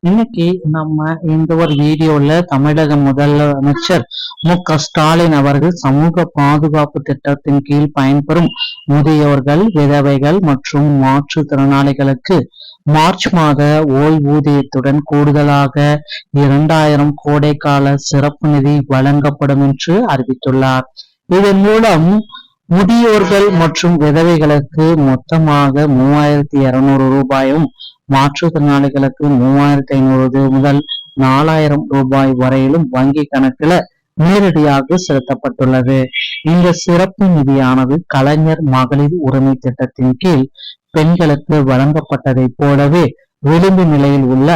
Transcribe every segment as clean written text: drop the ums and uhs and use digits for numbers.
இன்னைக்கு நம்ம இந்த ஒரு வீடியோல தமிழக முதலமைச்சர் மு.க.ஸ்டாலின் அவர்கள் சமூக பாதுகாப்பு திட்டத்தின் கீழ் பயன்பெறும் முதியோர்கள், விதவைகள் மற்றும் மாற்றுத்திறனாளிகளுக்கு மார்ச் மாத ஓய்வூதியத்துடன் கூடுதலாக 2000 கோடைக்கால சிறப்பு நிதி வழங்கப்படும் என்று அறிவித்துள்ளார். இதன் மூலம் முதியோர்கள் மற்றும் விதவைகளுக்கு மொத்தமாக 3200 ரூபாயும், மாற்றுத்திறனாளிகளுக்கு 3500 முதல் 4000 ரூபாய் வரையிலும் வங்கி கணக்குல நேரடியாக செலுத்தப்பட்டுள்ளது. இந்த சிறப்பு நிதியானது கலைஞர் மகளிர் உரிமை திட்டத்தின் கீழ் பெண்களுக்கு வழங்கப்பட்டதை போலவே விளிம்பு நிலையில் உள்ள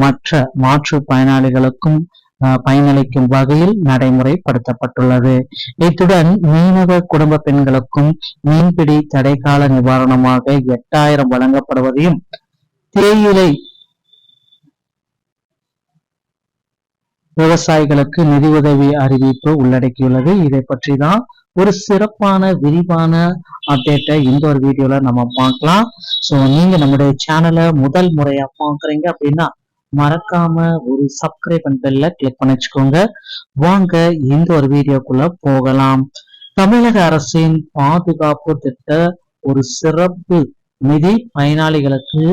மற்ற மாற்று பயனாளிகளுக்கும் பயனளிக்கும் வகையில் நடைமுறைப்படுத்தப்பட்டுள்ளது. இத்துடன் மீனவ குடும்ப பெண்களுக்கும் மீன்பிடி தடைக்கால நிவாரணமாக 8000 வழங்கப்படுவதையும், தேயிலை விவசாயிகளுக்கு நிதியுதவி அறிவிப்பு உள்ளடக்கியுள்ளது. இதை பற்றி தான் ஒரு சிறப்பான விரிவான அப்டேட்டை இந்த ஒரு வீடியோல நம்ம பார்க்கலாம். ஸோ நீங்க நம்முடைய சேனலை முதல் முறையா பார்க்குறீங்க அப்படின்னா மறக்காம ஒரு சப்ஸ்கிரைப் அண்ட் பெல்ல கிளிக் பண்ணி வச்சுக்கோங்க. வாங்க இந்த ஒரு வீடியோக்குள்ள போகலாம். தமிழக அரசின் பாதுகாப்பு திட்ட ஒரு சிறப்பு நிதி பயனாளிகளுக்கு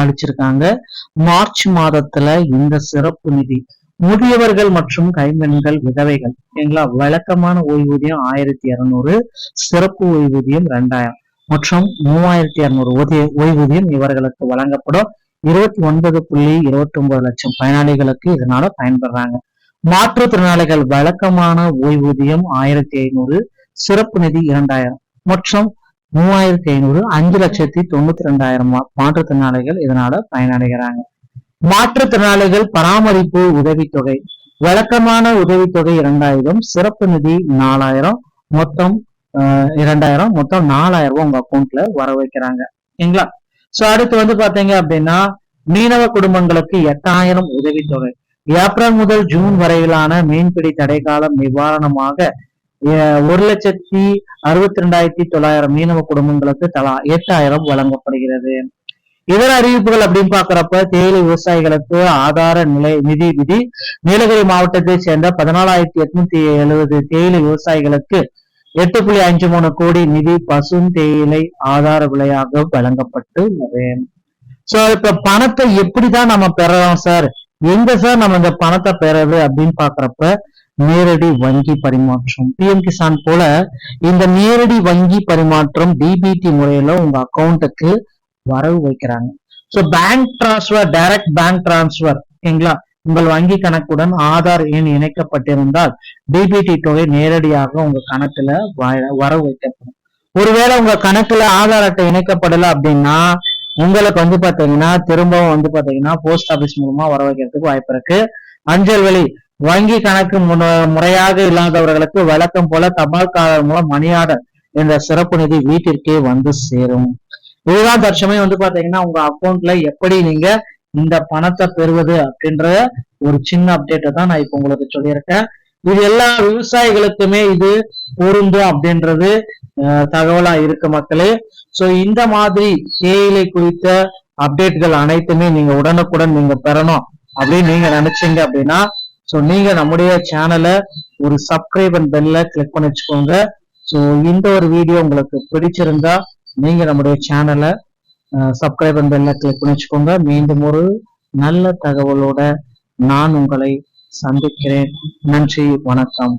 அளிச்சிருக்காங்க. மார்ச் மாதத்துல இந்த சிறப்பு நிதி முதியவர்கள் மற்றும் கைம்பெண்கள், விதவைகள் வழக்கமான ஓய்வூதியம் 1200, சிறப்பு ஓய்வூதியம் 2000 மற்றும் 3200 ஓய்வூதியம் இவர்களுக்கு வழங்கப்படும். 29.29 லட்சம் பயனாளிகளுக்கு இதனால பயன்படுறாங்க. மாற்றுத்திறனாளிகள் வழக்கமான ஓய்வூதியம் 1500, சிறப்பு நிதி 2000 மற்றும் 3500, 5,92,000 மாற்றுத்திறனாளிகள் இதனால பயனடைகிறாங்க. மாற்றுத்திறனாளிகள் பராமரிப்பு உதவித்தொகை வழக்கமான உதவித்தொகை 2000, சிறப்பு நிதி 4000, மொத்தம் 2000, மொத்தம் 4000 ரூபாய் உங்க அக்கௌண்ட்ல வர வைக்கிறாங்க. சரிங்களா? சோ அடுத்து பாத்தீங்க அப்படின்னா மீனவ குடும்பங்களுக்கு 8000 உதவித்தொகை. ஏப்ரல் முதல் ஜூன் வரையிலான மீன்பிடி தடைக்காலம் நிவாரணமாக 1,62,900 மீனவ குடும்பங்களுக்கு தலா 8000 வழங்கப்படுகிறது. இதர அறிவிப்புகள் அப்படின்னு பாக்குறப்ப தேயிலை விவசாயிகளுக்கு ஆதார நிதி விதி. நீலகிரி மாவட்டத்தை சேர்ந்த 14,870 தேயிலை விவசாயிகளுக்கு 8.53 கோடி நிதி பசும் தேயிலை ஆதார விலையாக வழங்கப்பட்டு உள்ளது. சோ இப்ப பணத்தை எப்படிதான் நம்ம பெறலாம் சார், எங்க சார் நம்ம இந்த பணத்தை பெறது அப்படின்னு பாக்குறப்ப நேரடி வங்கி பரிமாற்றம், பிஎம் கிசான் போல இந்த நேரடி வங்கி பரிமாற்றம் டிபிடி முறையில உங்க அக்கௌண்ட்டுக்கு வரவு வைக்கிறாங்க. So bank transfer, direct bank transfer உங்கள் வங்கி கணக்குடன் ஆதார் எண் இணைக்கப்பட்டிருந்தால் டிபிடி தொகை நேரடியாக உங்க கணக்குல வரவு வைக்கப்படும். ஒருவேளை உங்க கணக்குல ஆதார் அட்டை இணைக்கப்படல அப்படின்னா உங்களுக்கு பாத்தீங்கன்னா திரும்பவும் பாத்தீங்கன்னா போஸ்ட் ஆபீஸ் மூலமா வர வைக்கிறதுக்கு வாய்ப்பு இருக்கு. அஞ்சல் வழி வங்கி கணக்கு முறையாக இல்லாதவர்களுக்கு வழக்கம் போல தபால்காரர் மூலம் மணி ஆர்டர் என்ற சிறப்பு நிதி வீட்டிற்கே வந்து சேரும். இதுதான் தற்சமயம் பாத்தீங்கன்னா உங்க அக்கௌண்ட்ல எப்படி நீங்க இந்த பணத்தை பெறுவது அப்படின்ற ஒரு சின்ன அப்டேட்டை தான் நான் இப்ப உங்களுக்கு சொல்லியிருக்கேன். இது எல்லா விவசாயிகளுக்குமே இது பொருந்தும் அப்படின்றது தகவலா இருக்கு மக்களே. சோ இந்த மாதிரி தேயிலை குறித்த அப்டேட்கள் அனைத்துமே நீங்க உடனுக்குடன் நீங்க பெறணும் அப்படின்னு நீங்க நினைச்சீங்க அப்படின்னா சோ நீங்க நம்முடைய சேனலை ஒரு சப்ஸ்கிரைப் அண்ட் பெல்ல கிளிக் பண்ணி வச்சுக்கோங்க. சோ இந்த ஒரு வீடியோ உங்களுக்கு பிடிச்சிருந்தா நீங்க நம்முடைய சேனலை சப்ஸ்கிரைப் அண்ட் பெல்ல கிளிக் பண்ணி வச்சுக்கோங்க. மீண்டும் ஒரு நல்ல தகவலோட நான் உங்களை சந்திக்கிறேன். நன்றி, வணக்கம்.